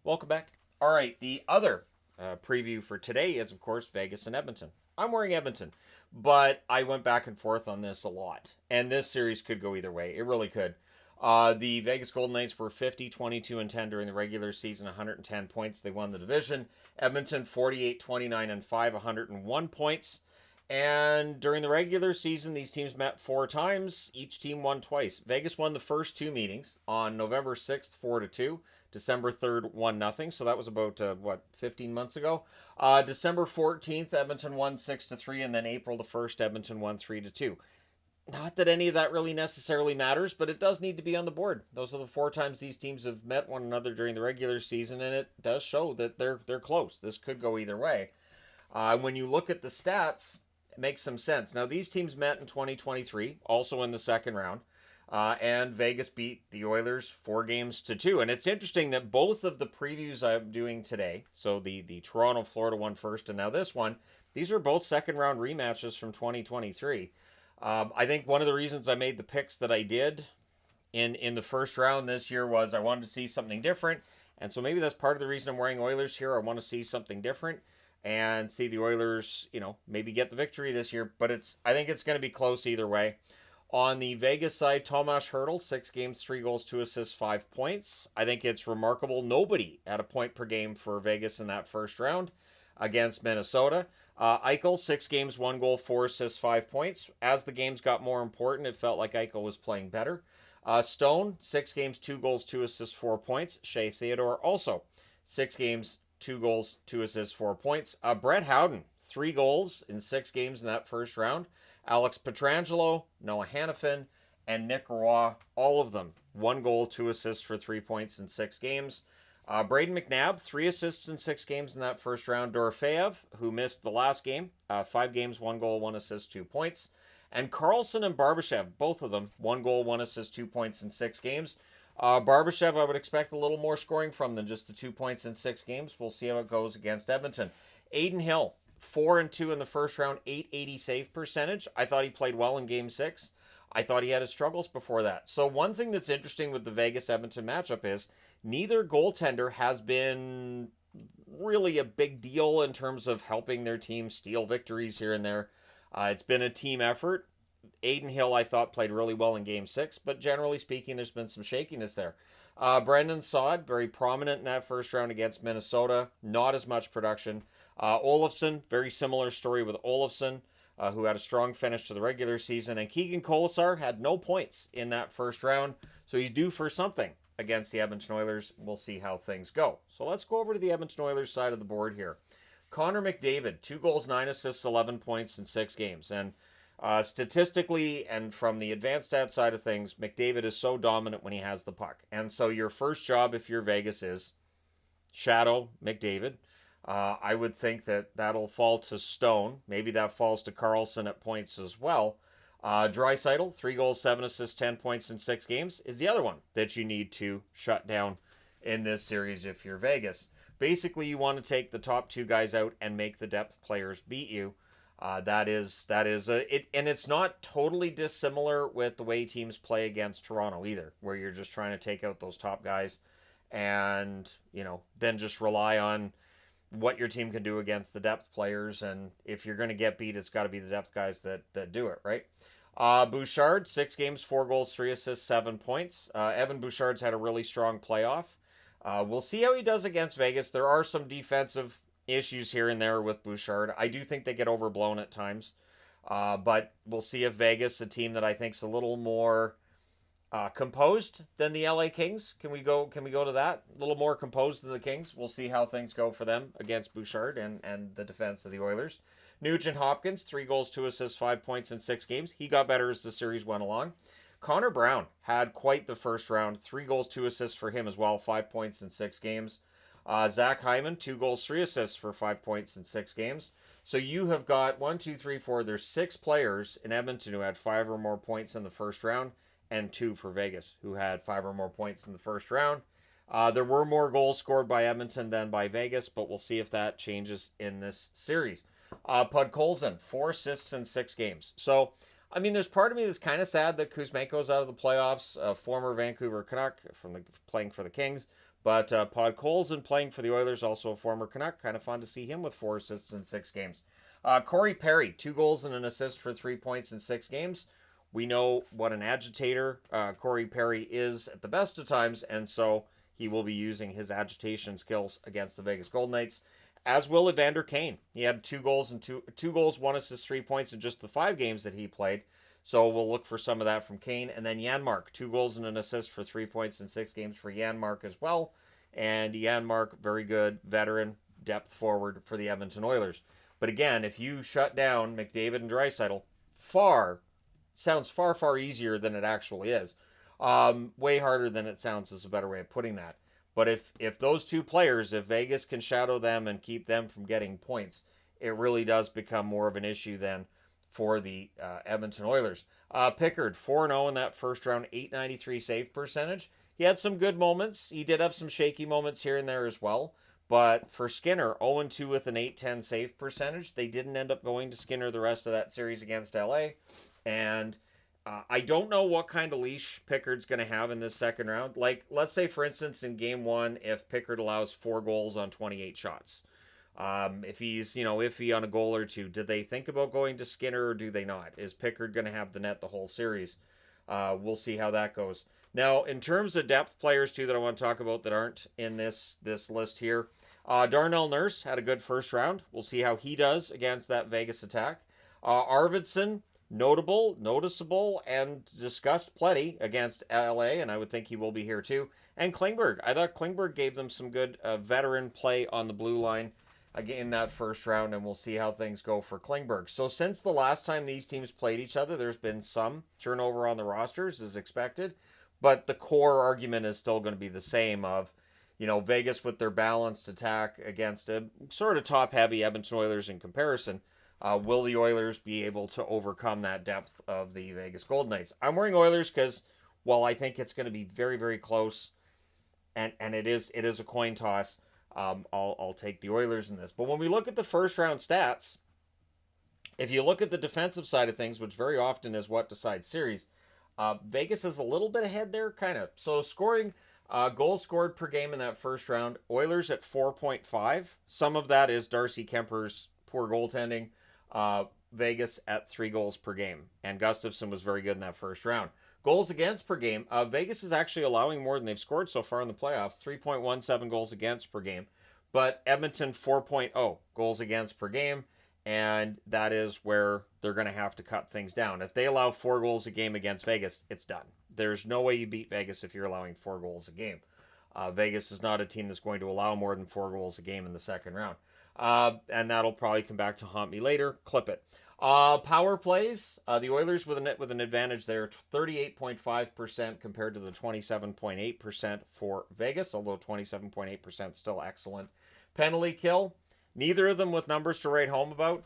Welcome back. All right, the other preview for today is, of course, Vegas and Edmonton. I'm wearing Edmonton, but I went back and forth on this a lot. And this series could go either way. It really could. The Vegas Golden Knights were 50, 22, and 10 during the regular season, 110 points. They won the division. Edmonton, 48, 29, and 5, 101 points. And during the regular season, these teams met 4 times. Each team won twice. Vegas won the first 2 meetings on November 6th, 4-2. December 3rd, 1-0. So that was about, 15 months ago. December 14th, Edmonton won 6-3. And then April the 1st, Edmonton won 3-2. Not that any of that really necessarily matters, but it does need to be on the board. Those are the 4 times these teams have met one another during the regular season, and it does show that they're close. This could go either way. When you look at the stats, it makes some sense. Now, these teams met in 2023, also in the second round, and Vegas beat the Oilers 4-2. And it's interesting that both of the previews I'm doing today, so the Toronto, Florida one first, and now this one, these are both second round rematches from 2023. I think one of the reasons I made the picks that I did in the first round this year was I wanted to see something different. And so maybe that's part of the reason I'm wearing Oilers here. I want to see something different and see the Oilers, maybe get the victory this year. But I think it's going to be close either way. On the Vegas side, Tomas Hertl, 6 games, 3 goals, 2 assists, 5 points. I think it's remarkable. Nobody had a point per game for Vegas in that first round against Minnesota. Eichel, 6 games, 1 goal, 4 assists, 5 points. As the games got more important, it felt like Eichel was playing better. Stone, 6 games, 2 goals, 2 assists, 4 points. Shea Theodore, also 6 games, 2 goals, 2 assists, 4 points. Brett Howden, 3 goals in 6 games in that first round. Alex Pietrangelo, Noah Hannafin, and Nick Roy, all of them 1 goal, 2 assists for 3 points in 6 games. Braden McNabb, 3 assists in 6 games in that first round. Dorofeyev, who missed the last game, 5 games, 1 goal, 1 assist, 2 points. And Carlson and Barbashev, both of them, 1 goal, 1 assist, 2 points in 6 games. Barbashev, I would expect a little more scoring from than just the 2 points in 6 games. We'll see how it goes against Edmonton. Adin Hill, 4-2 in the first round, 880 save percentage. I thought he played well in Game 6. I thought he had his struggles before that. So one thing that's interesting with the Vegas-Edmonton matchup is neither goaltender has been really a big deal in terms of helping their team steal victories here and there. It's been a team effort. Adin Hill, I thought, played really well in Game 6, but generally speaking, there's been some shakiness there. Brendan Saad, very prominent in that first round against Minnesota. Not as much production. Olofsson, very similar story with Olofsson, who had a strong finish to the regular season. And Keegan Colasar had no points in that first round, so he's due for something against the Edmonton Oilers. We'll see how things go. So let's go over to the Edmonton Oilers side of the board here. Connor McDavid, 2 goals, 9 assists, 11 points in 6 games. And statistically and from the advanced stat side of things, McDavid is so dominant when he has the puck. And so your first job, if you're Vegas, is shadow McDavid. I would think that'll fall to Stone. Maybe that falls to Carlson at points as well. Draisaitl, 3 goals, 7 assists, 10 points in 6 games, is the other one that you need to shut down in this series if you're Vegas. Basically, you want to take the top 2 guys out and make the depth players beat you. That is it, and it's not totally dissimilar with the way teams play against Toronto either, where you're just trying to take out those top guys and, then just rely on what your team can do against the depth players. And if you're going to get beat, it's got to be the depth guys that do it, right? Bouchard, 6 games, 4 goals, 3 assists, 7 points. Evan Bouchard's had a really strong playoff. We'll see how he does against Vegas. There are some defensive issues here and there with Bouchard. I do think they get overblown at times. But we'll see if Vegas, a team that I think is a little more composed than the LA Kings. Can we go to that? A little more composed than the Kings. We'll see how things go for them against Bouchard and the defense of the Oilers. Nugent Hopkins, 3 goals, 2 assists, 5 points in 6 games. He got better as the series went along. Connor Brown had quite the first round. 3 goals, 2 assists for him as well. 5 points in 6 games. Zach Hyman, 2 goals, 3 assists for 5 points in 6 games. So you have got 1, 2, 3, 4. There's 6 players in Edmonton who had 5 or more points in the first round, and 2 for Vegas who had 5 or more points in the first round. There were more goals scored by Edmonton than by Vegas, but we'll see if that changes in this series. Podkolzin, 4 assists in 6 games. So, I mean, there's part of me that's kind of sad that Kuzmenko's out of the playoffs, a former Vancouver Canuck playing for the Kings. But Podkolzin playing for the Oilers, also a former Canuck. Kind of fun to see him with 4 assists in 6 games. Corey Perry, 2 goals and an assist for 3 points in 6 games. We know what an agitator Corey Perry is at the best of times, and so he will be using his agitation skills against the Vegas Golden Knights, as will Evander Kane. He had 2 goals and 1 assist, 3 points in just the 5 games that he played. So we'll look for some of that from Kane. And then Janmark, 2 goals and an assist for 3 points in 6 games for Janmark as well. And Janmark, very good veteran depth forward for the Edmonton Oilers. But again, if you shut down McDavid and Draisaitl, sounds far easier than it actually is. Way harder than it sounds is a better way of putting that. But if those 2 players, if Vegas can shadow them and keep them from getting points, it really does become more of an issue then for the Edmonton Oilers. Pickard, 4-0 in that first round, .893 save percentage. He had some good moments. He did have some shaky moments here and there as well. But for Skinner, 0-2 with an .810 save percentage. They didn't end up going to Skinner the rest of that series against LA. And I don't know what kind of leash Pickard's going to have in this second round. Like, let's say, for instance, in game 1, if Pickard allows 4 goals on 28 shots. If he's, iffy on a goal or 2, do they think about going to Skinner or do they not? Is Pickard going to have the net the whole series? We'll see how that goes. Now, in terms of depth players, too, that I want to talk about that aren't in this list here, Darnell Nurse had a good first round. We'll see how he does against that Vegas attack. Arvidsson, noticeable, and discussed plenty against LA, and I would think he will be here, too. And Klingberg. I thought Klingberg gave them some good veteran play on the blue line in that first round, and we'll see how things go for Klingberg. So since the last time these teams played each other, there's been some turnover on the rosters as expected, but the core argument is still going to be the same of, Vegas with their balanced attack against a sort of top-heavy Edmonton Oilers in comparison. Will the Oilers be able to overcome that depth of the Vegas Golden Knights? I'm wearing Oilers because, while I think it's going to be very, very close, and it is a coin toss, I'll take the Oilers in this. But when we look at the first round stats, if you look at the defensive side of things, which very often is what decides series, Vegas is a little bit ahead there, kind of. So scoring, goals scored per game in that first round, Oilers at 4.5. Some of that is Darcy Kemper's poor goaltending. Vegas at 3 goals per game. And Gustafsson was very good in that first round. Goals against per game, Vegas is actually allowing more than they've scored so far in the playoffs, 3.17 goals against per game. But Edmonton, 4.0 goals against per game, and that is where they're going to have to cut things down. If they allow 4 goals a game against Vegas, it's done. There's no way you beat Vegas if you're allowing 4 goals a game. Vegas is not a team that's going to allow more than 4 goals a game in the second round. And that'll probably come back to haunt me later. Clip it. Power plays, the Oilers with an advantage there, 38.5% compared to the 27.8% for Vegas, although 27.8% still excellent. Penalty kill, neither of them with numbers to write home about.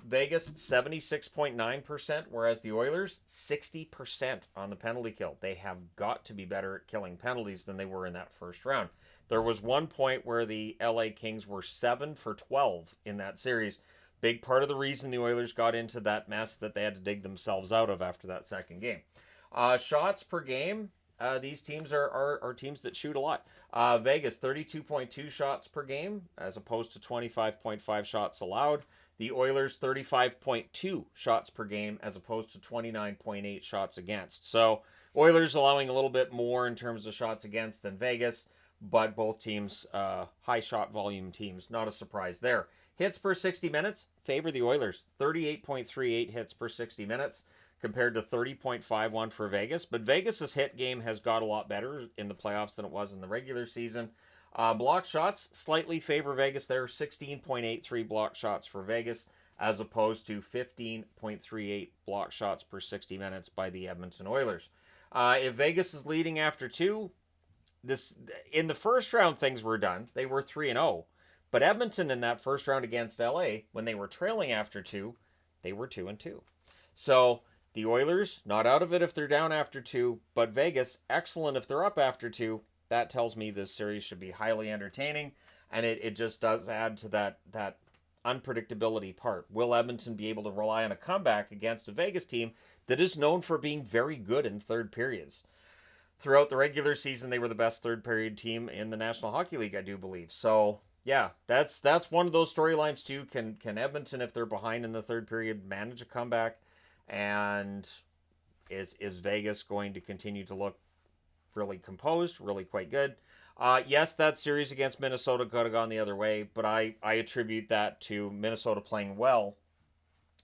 Vegas 76.9%, whereas the Oilers 60% on the penalty kill. They have got to be better at killing penalties than they were in that first round. There was one point where the LA Kings were 7 for 12 in that series. Big part of the reason the Oilers got into that mess that they had to dig themselves out of after that second game. Shots per game, these teams are teams that shoot a lot. Vegas, 32.2 shots per game as opposed to 25.5 shots allowed. The Oilers, 35.2 shots per game as opposed to 29.8 shots against. So Oilers allowing a little bit more in terms of shots against than Vegas, but both teams, high shot volume teams. Not a surprise there. Hits per 60 minutes, favor the Oilers. 38.38 hits per 60 minutes compared to 30.51 for Vegas. But Vegas's hit game has got a lot better in the playoffs than it was in the regular season. Block shots slightly favor Vegas there. 16.83 block shots for Vegas as opposed to 15.38 block shots per 60 minutes by the Edmonton Oilers. If Vegas is leading after 2, in the first round things were done. They were 3-0. But Edmonton in that first round against LA, when they were trailing after 2, they were 2-2. So the Oilers, not out of it if they're down after 2, but Vegas, excellent if they're up after 2. That tells me this series should be highly entertaining, and it just does add to that unpredictability part. Will Edmonton be able to rely on a comeback against a Vegas team that is known for being very good in third periods? throughout the regular season, they were the best third period team in the National Hockey League, I do believe. So yeah, that's one of those storylines too. Can Edmonton, if they're behind in the third period, manage a comeback? And is Vegas going to continue to look really composed, really quite good? Yes, that series against Minnesota could have gone the other way, but I attribute that to Minnesota playing well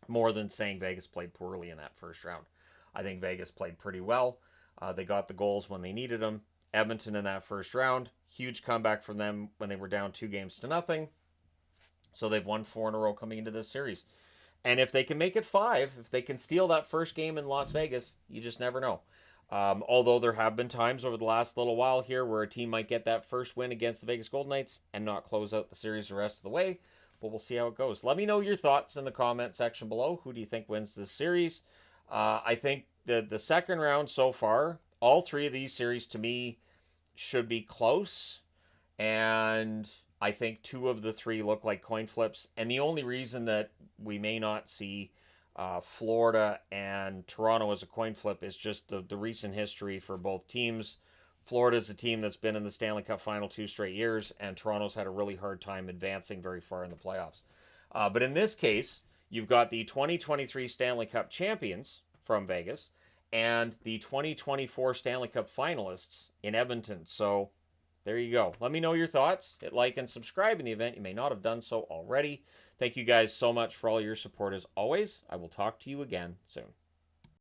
more than saying Vegas played poorly in that first round. I think Vegas played pretty well. They got the goals when they needed them. Edmonton in that first round, huge comeback from them when they were down 2-0. So they've won 4 in a row coming into this series. And if they can make it 5, if they can steal that first game in Las Vegas, you just never know. Although there have been times over the last little while here where a team might get that first win against the Vegas Golden Knights and not close out the series the rest of the way. But we'll see how it goes. Let me know your thoughts in the comment section below. Who do you think wins this series? I think the second round so far, all 3 of these series to me should be close. And I think 2 of the 3 look like coin flips. And the only reason that we may not see Florida and Toronto as a coin flip is just the recent history for both teams. Florida's a team that's been in the Stanley Cup final 2 straight years, and Toronto's had a really hard time advancing very far in the playoffs. But in this case, you've got the 2023 Stanley Cup champions from Vegas and the 2024 Stanley Cup finalists in Edmonton. So there you go. Let me know your thoughts. Hit like and subscribe in the event you may not have done so already. Thank you guys so much for all your support as always. I will talk to you again soon.